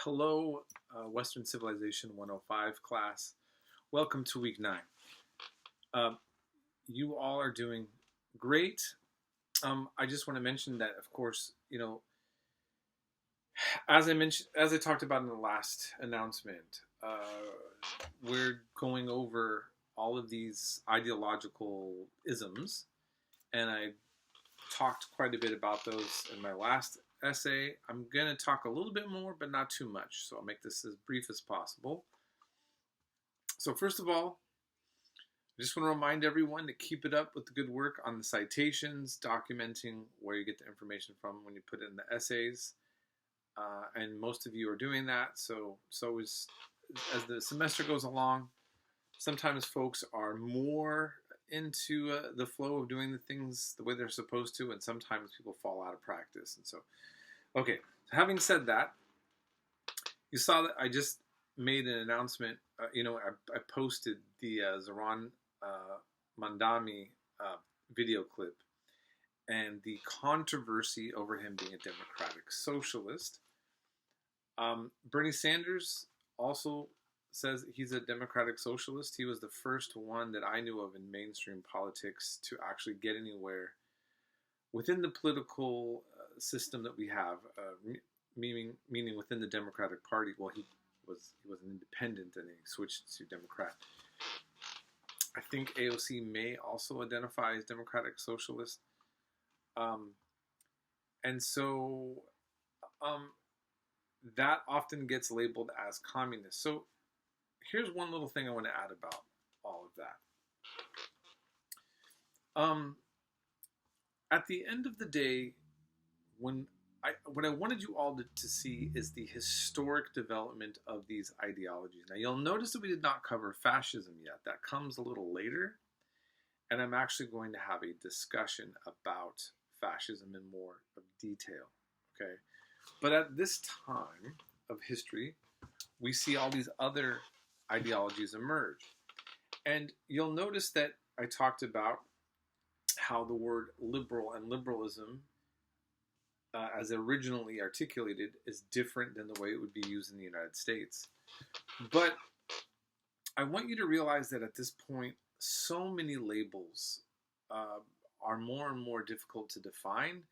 Hello, Western Civilization 105 class. Welcome to week 9. Uh, you all are doing great. I just want to mention that, of course, as I talked about in the last announcement, we're going over all of these ideological isms, and I talked quite a bit about those in my last essay. I'm going to talk a little bit more, but not too much, so I'll make this as brief as possible. So first of all, I just want to remind everyone to keep it up with the good work on the citations, documenting where you get the information from when you put it in the essays. And most of you are doing that, so as the semester goes along, sometimes folks are more into the flow of doing the things the way they're supposed to, and sometimes people fall out of practice. And so, okay, having said that, you saw that I just made an announcement. I posted the Zoran Mandami video clip and the controversy over him being a democratic socialist. Bernie Sanders also says he's a democratic socialist. He was the first one that I knew of in mainstream politics to actually get anywhere within the political system that we have, meaning within the Democratic Party. Well, he was an independent and he switched to Democrat. I think AOC may also identify as democratic socialist. And so that often gets labeled as communist. So here's one little thing I want to add about all of that. At the end of the day, what I wanted you all to see is the historic development of these ideologies. Now, you'll notice that we did not cover fascism yet. That comes a little later, and I'm actually going to have a discussion about fascism in more of detail, okay? But at this time of history, we see all these other ideologies emerge. And you'll notice that I talked about how the word liberal and liberalism, as originally articulated, is different than the way it would be used in the United States. But I want you to realize that at this point, so many labels are more and more difficult to define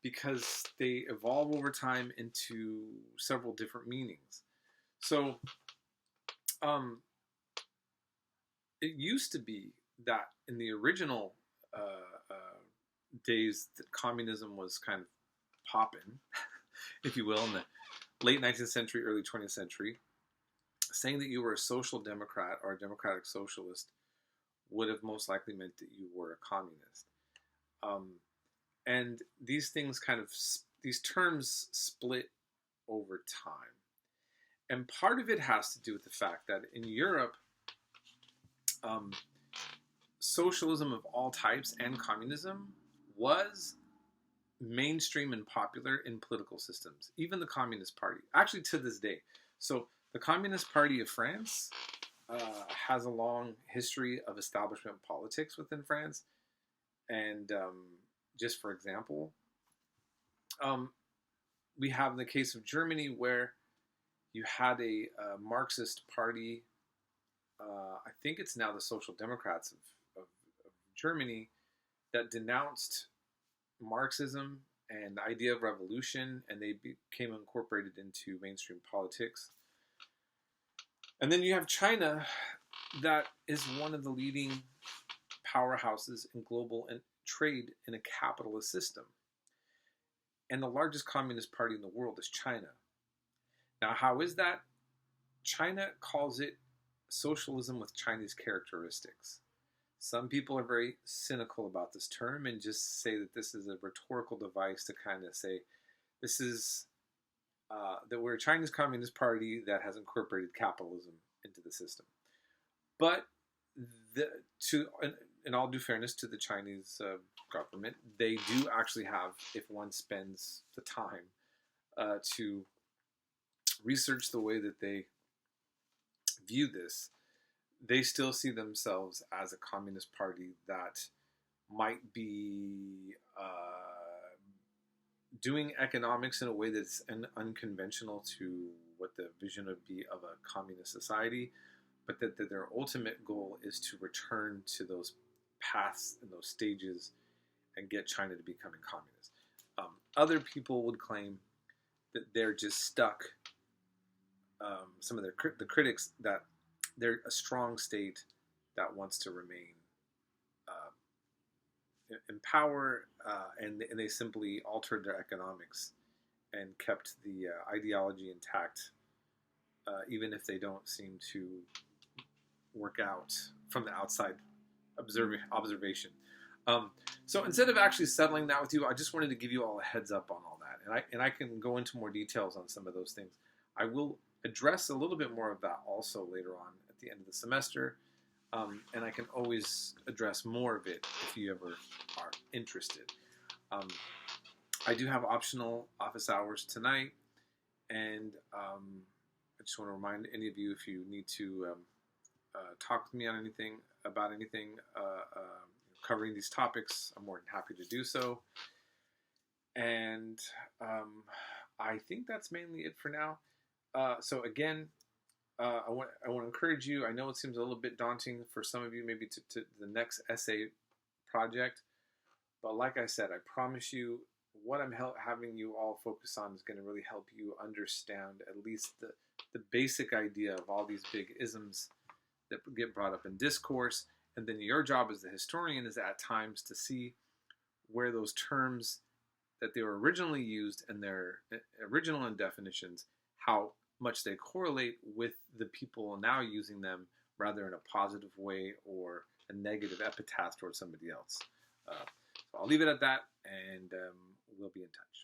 because they evolve over time into several different meanings. So it used to be that in the original days that communism was kind of popping, if you will, in the late 19th century, early 20th century, saying that you were a social democrat or a democratic socialist would have most likely meant that you were a communist. And these things these terms split over time. And part of it has to do with the fact that in Europe, socialism of all types and communism was mainstream and popular in political systems, even the Communist Party, actually to this day. So the Communist Party of France has a long history of establishment politics within France. And just for example, we have in the case of Germany where you had a Marxist party, I think it's now the Social Democrats of Germany, that denounced Marxism and the idea of revolution, and they became incorporated into mainstream politics. And then you have China, that is one of the leading powerhouses in global trade in a capitalist system. And the largest communist party in the world is China. Now, how is that? China calls it socialism with Chinese characteristics. Some people are very cynical about this term and just say that this is a rhetorical device to kind of say this is that we're a Chinese Communist Party that has incorporated capitalism into the system. But in all due fairness to the Chinese government, they do actually have, if one spends the time to research the way that they view this, they still see themselves as a communist party that might be doing economics in a way that's unconventional to what the vision would be of a communist society, but that their ultimate goal is to return to those paths and those stages and get China to becoming communist. Other people would claim that they're just stuck. Some of the critics, that they're a strong state that wants to remain in power, and they simply altered their economics and kept the ideology intact, even if they don't seem to work out from the outside observation. So instead of actually settling that with you, I just wanted to give you all a heads up on all that, and I can go into more details on some of those things. I will address a little bit more of that also later on at the end of the semester, and I can always address more of it if you ever are interested. I do have optional office hours tonight, and I just want to remind any of you, if you need to talk with me on anything, about anything, covering these topics, I'm more than happy to do so. And I think that's mainly it for now. So again, I want to encourage you. I know it seems a little bit daunting for some of you, maybe to the next essay project, but like I said, I promise you, what I'm having you all focus on is going to really help you understand at least the basic idea of all these big isms that get brought up in discourse. And then your job as the historian is at times to see where those terms that they were originally used and their original definitions, how much they correlate with the people now using them, rather in a positive way or a negative epitaph towards somebody else. So I'll leave it at that, and we'll be in touch.